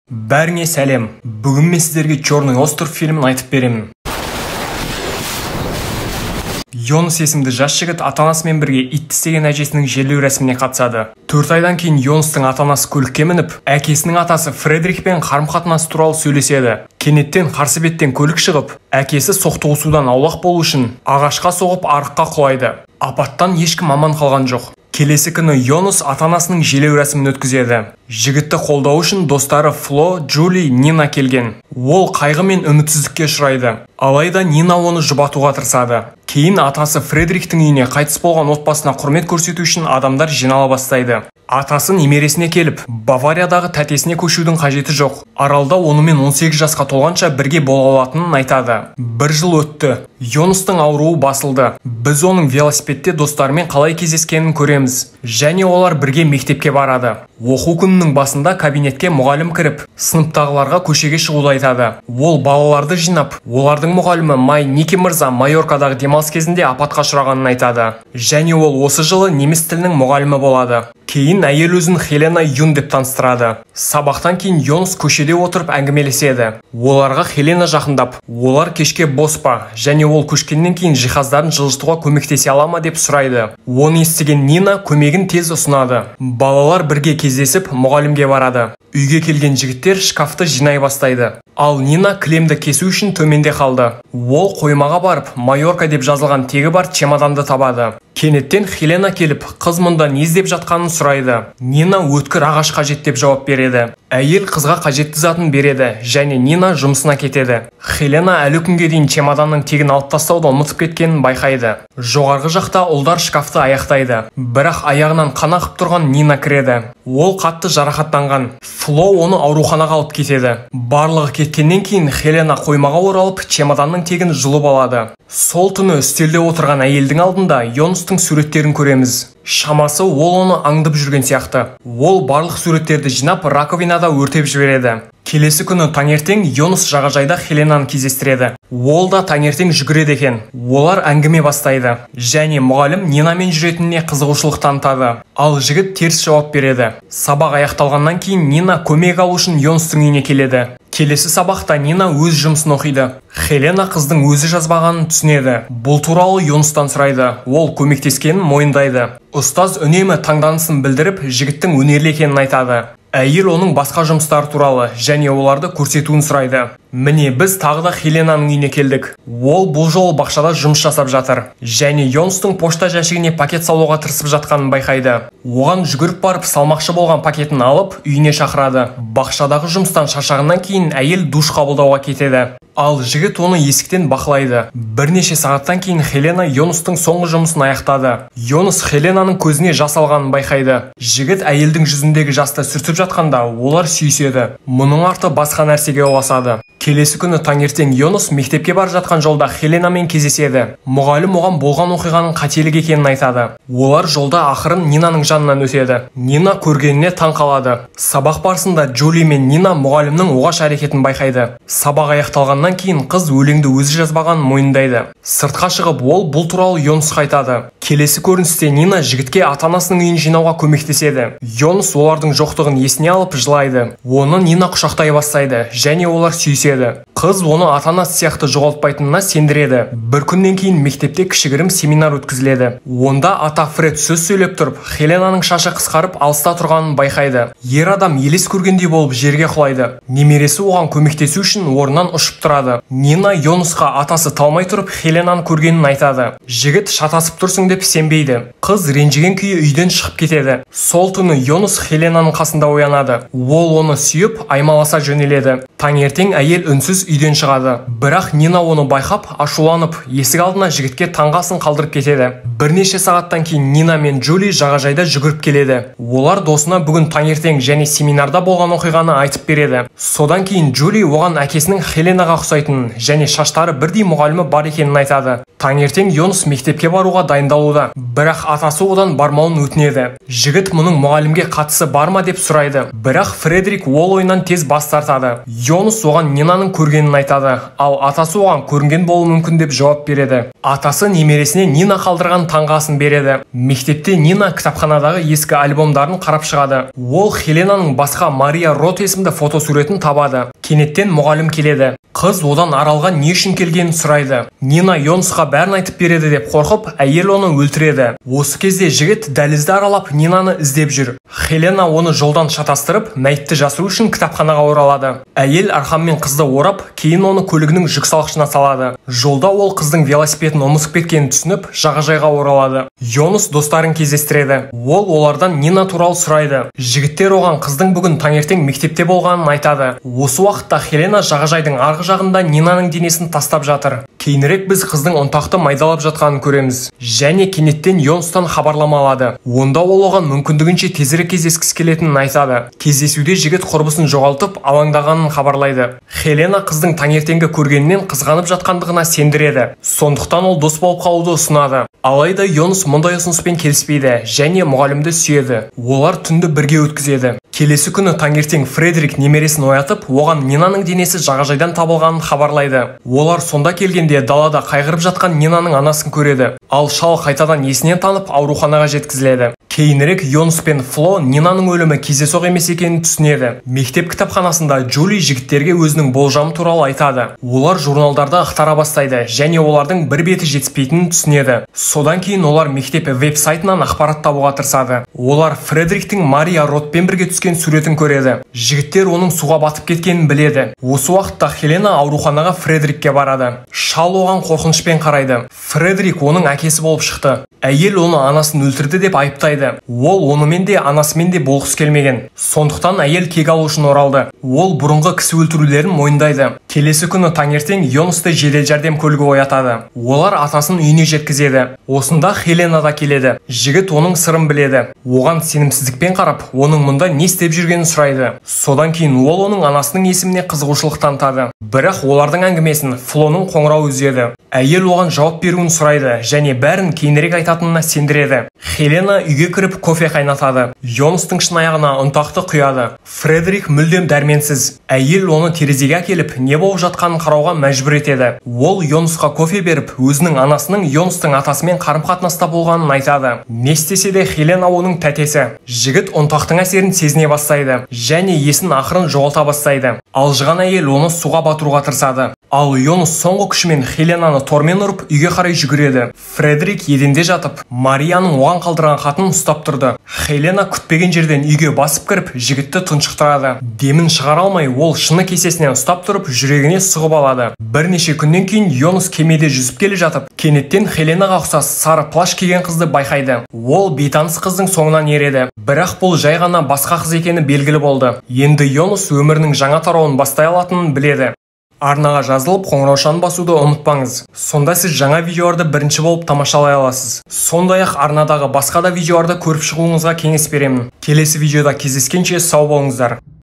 Бәріңе сәлем. Бүгін мен сіздерге Черный остров фильмін айтып беремін. Йонас есімді жас жігіт ата-анасымен бірге ит тістеген әжесінің жерлеу рәсіміне қатысады. 4 айдан кейін Йонастың ата-анасы көлікке мініп, әкесінің атасы Фредерикпен қарым-қатынасы туралы сөйлеседі. Кенеттен қарсы беттен көлік шығып, әкесі соқтығысудан аулақ болу үшін ағашқа соғып арыққа құлайды. Апаттан ешкім аман қалған жоқ. Келесі күні Йонас ата-анасының желеу рәсімін өткізеді. Жігітті қолдау үшін достары Фло, Джули, Нина келген. Ол қайғы мен үмітсіздікке ұшырайды. Алайда Нина оны жұбатуға тырысады. Кейін атасы Фредериктің үйіне қайтыс болған отбасына құрмет көрсету үшін адамдар жинала бастайды. Атасы немересіне келіп, Бавариядағы тәтесіне көшудің қажеті жоқ. Аралда онымен 18 жасқа толғанша бірге бола алатынын айтады. 1 жыл өтті. Йонастың ауруы басылды. Біз оның велосипедте достарымен қалай кездескенін көреміз. Және олар бірге мектепке барады. Оқу күнінің басында кабинетке мұғалім кіріп, сыныптағыларға көшеге шығуды айтады. Ол балаларды жинап, олардың мұғалімі Май Ники мырза Майоркадағы демалыс кезінде апатқа ұшырағанын айтады. Және ол осы жылы неміс тілінің мұғалімі болады. Кейін әйел өзін Хелена Юн деп таныстырады. Сабақтан кейін Йонас көшеде отырып әңгімелеседі. Оларға Хелена жақындап, олар кешке бос па, және ол көшкеннен кейін жиһаздарын жылжытуға көмектесе ала ма деп сұрайды. Оны естіген Нина көмегін тез ұсынады. Балалар бірге кездесіп мұғалімге барады. Үйге келген жігіттер шкафты жинай бастайды. Ал Нина кілемді кесу үшін төменде қалды. Ол қоймаға барып, Майорка деп жазылған тегі бар чемоданды табады. Кенеттен Хелена келіп, қыз мұнда не іздеп жатқанын сұрайды. Нина өткір ағаш қажет деп жауап береді. Әйел қызға қажетті затын береді, және Нина жұмысына кетеді. Хелена әлі күнге дейін чемоданның тегін алып тастауды ұмытып кеткенін байқайды. Жоғарғы жақта ұлдар шкафты аяқтайды. Бірақ аяғынан қан ағып тұрған Нина кіреді. Ол қатты жарақаттанған. Фло оны ауруханаға алып кетеді. Барлығы кеткеннен кейін Хелена қоймаға оралып, чемоданның тегін жұлып алады. Сол түні үстелде отырған әйелдің алдында Йонастың суреттерін көреміз. Шамасы ол оны аңдып жүрген сияқты. Ол барлық суреттерді жинап раковинада өртеп жібереді. Келесі күні таңертең Йонас жағажайда Хеленаны кездестіреді. Ол да таңертең жүгіреді екен. Олар әңгіме бастайды. Және мұғалім Нинамен жүретініне қызығушылық танытады. Ал жігіт теріс жауап береді. Сабақ аяқталғаннан кейін Нина көмек алу үшін Йонастың үйіне келеді. Келесі сабақта Нина өз жұмысын оқиды. Хелена қыздың өзі жазбағанын түсінеді. Бұл туралы Йонастан сұрайды. Ол көмектескенін мойындайды. Ұстаз үнемі таңданысын білдіріп, жігіттің өнерлі екенін айтады. Әйел оның басқа жұмыстары туралы және оларды көрсетуін сұрайды. Міне біз тағы да Хеленаның үйіне келдік. Ол бұл жолы бақшада жұмыс жасап жатыр. Және Йонастың пошта жәшігіне пакет салуға тырысып жатқанын байқайды. Оған жүгіріп барып салмақшы болған пакетін алып, үйіне шақырады. Бақшадағы жұмыстан шаршағаннан кейін әйел душ қабылдауға кетеді. Ал жігіт оны есіктен бақылайды. Бірнеше сағаттан кейін Хелена Йонастың соңғы жұмысын аяқтады. Йонас Хеленаның көзіне жас алғанын байқайды. Жігіт әйелдің жүзіндегі жасты сүртіп жатқанда олар сүйіседі. Мұның арты басқа нәрсеге ұласады. Келесі күні таңертең Йонас мектепке бара жатқан жолда Хеленамен кездеседі. Мұғалім оған болған оқиғаның қателік екенін айтады. Олар жолда ақырын Нинаның жанынан өтеді. Нина көргеніне таң қалады. Сабақ барысында Джули мен Нина мұғалімнің оғаш әрекетін байқайды. Сабақ аяқталғаннан кейін қыз өлеңді өзі жазбаған мойындайды. Сыртқа шығып ол бұл туралы Йонасқа айтады. Келесі көріністе Нина жігітке ата-анасының үйін жинауға көмектеседі. Йонас олардың жоқтығын есіне алып жылайды. Оны Нина құшақтай бастайды және олар сүйіседі. Қыз оны ата-анасы сияқты жоғалтпайтынына сендіреді. Bir күннен кейін мектепте кішігірім семинар өткізіледі. Онда ата Фред сөз сөйлеп тұрып, Хеленаның шашы қысқарып алыста тұрғанын байқайды. Ер адам елес көргендей болып жерге құлайды. Немересі оған көмектесу үшін орнынан ұшып тұрады. Нина Йонасқа атасы талмай тұрып Хеленаны көргенін айтады. Жігіт шатасып тұрсың деп сенбейді. Қыз ренжіген күйі үйден шығып кетеді. Сол түні Йонас Хеленаның қасында оянады. Ол оны сүйіп, аймаласа жөнеледі. Таңертең әйел үнсіз үйден шығады. Бірақ Нина оны байқап, ашуланып, есік алдына жігітке таңғасын қалдырып кетеді. Бірнеше сағаттан кейін Нина мен Джули жағажайда жүгіріп келеді. Олар досына бүгін таңертең және семинарда болған оқиғаны айтып береді. Содан кейін Джули оған әкесінің Хеленаға ұқсайтынын және шаштары бірдей мұғалімі бар екенін айтады. Таңертең Йонас мектепке баруға дайындалуда, бірақ атасы одан бармауын өтінеді. Жігіт мұның мұғалімге қатысы бар ма деп сұрайды. Бірақ Фредерик ол ойынан тез бас тартады. Йонас оған Нина Хеленаның көргенін айтады, ал атасы оған көрінген болуы мүмкін деп жауап береді. Атасы немересіне Нина қалдырған таңғы асын береді. Мектепте Нина кітапханадағы ескі альбомдарын қарап шығады. Ол Хеленаның басқа Мария Рот есімді фотосуретін табады. Кенеттен мұғалім келеді. Қыз одан аралға не үшін келгенін сұрайды. Нина Йонсқа бәрін айтып береді деп қорқып, әйел оны өлтіреді. Осы кезде жігіт дәлізді аралап Нинаны іздеп жүр. Хелена оны жолдан шатастырып, мәйітті жасыру үшін кітапханаға оралады. Әйел арқанмен қызды орап, кейін оны көлігінің жүксалғышына салады. Жолда ол қыздың велосипедін ұмытып кеткенін түсініп, жағажайға оралады. Йонс достарын кездестіреді. Ол олардан Нина туралы сұрайды. Жігіттер оған қыздың бүгін таңертең мектепте болғанын айтады. Осы уақытта Хелена жағажайдың арғы жағында Нинаның денесін тастап жатыр. Кейінірек біз қыздың ұнтақты майдалап жатқанын көреміз. Және кенеттен Йонстан хабарлама алады. Онда ол оған мүмкіндігінше тезірек кездескісі келетінін айтады. Кездесуде жігіт құрбысын жоғалтып, алаңдағанын хабарлайды. Хелена қыздың таңертеңгі көргенінен қызғанып жатқандығына сендіреді. Сондықтан ол дос болып қалуды ұсынады. Алайда Йонс мұндай ұсыныспен келіспейді және мұғалімді сүйеді. Олар түнді бірге өткізеді. Келесі күні таңертең Фредерик немересін оятып, оған Нинаның денесі жағажайдан табылғанын хабарлайды. Олар сонда келгенде далада қайғырып жатқан Нинаның анасын көреді. Ал шал қайтадан есінен танып ауруханаға жеткізіледі. Кейінірек Йонс пен Фло Нинаның өлімі кездейсоқ емес екенін түсінеді. Мектеп кітапханасында Джули жігіттерге өзінің болжамы туралы айтады. Олар журналдарды ақтара бастайды және олардың бір беті жетіспейтінін түсінеді. Содан кейін олар мектеп веб-сайтынан ақпарат табуға тырысады. Олар Фредериктің Мария Ротпен бірге түскен суретін көреді. Жігіттер оның суға батып кеткенін біледі. Осы уақытта Хелена ауруханаға Фредерикке барады. Шал оған қорқынышпен қарайды. Фредерик оның әкесі болып шықты. Әйел оны анасын өлтірді деп айыптайды. Ол онымен де анасымен де болғысы келмеген. Сондықтан әйел кек алу үшін оралды. Ол бұрынғы кісі өлтірулерін мойындайды. Келесі күні таңертең Йонсты жедел жәрдем көлігі оятады. Олар атасын үйіне жеткізеді. Осында Хелена да келеді. Жігіт оның сырын біледі. Оған сенімсіздікпен қарап, оның мұнда не істеп жүргенін сұрайды. Содан кейін ол оның анасының есіміне қызығушылық танытады. Бірақ олардың әңгімесін Флоның қоңырауы үзеді. Әйел оған жауап беруін сұрайды және бәрін кейінірек айтатынына сендіреді. Хелена үйге кіріп кофе қайнатады. Йонстың шын аяғына ұнтақты құяды. Фредерик мүлдем дәрменсіз. Әйел оны терезеге әкеліп, не болып жатқанын қарауға мәжбүр етеді. Ол Йонсқа кофе беріп, өзінің анасының Йонстың атасымен қарым-қатынаста болғанын айтады. Не істесе де Хелена оның тәтесі. Жігіт ұнтақтың әсерін сезіне бастайды және есін ақырын жоғалта бастайды. Алжыған әйел оны суға батыруға тырысады. Ал Йонс соңғы күшімен Хеленаны тормен ұрып үйге қарай жүгіреді. Фредерик еденде жатып, Марияның оған қалдырған хатын ұстап тұрды. Хелена күтпеген жерден үйге басып кіріп, жігітті тұншықтырады. Демін шығара алмай, ол шыны кесесінен ұстап тұрып, жүрегіне сұғып алады. Бірнеше күннен кейін Йонс кемеде жүзіп келе жатып, кенеттен Хеленаға ұқсас сары плащ киген қызды байқайды. Ол бейтаныс қыздың соңынан ереді. Бірақ бұл жай ғана басқа қыз екені белгілі болды. Енді Йонс өмірінің жаңа тарауын бастай алатынын біледі. Арнаға жазылып, қоңыраушаны басуды ұмытпаңыз. Сонда сіз жаңа видеоларды бірінші болып тамашалай аласыз. Сондай-ақ арнадағы басқа да видеоларды көріп шығуыңызға кеңес беремін. Келесі видеода кездескенше сау болыңыздар.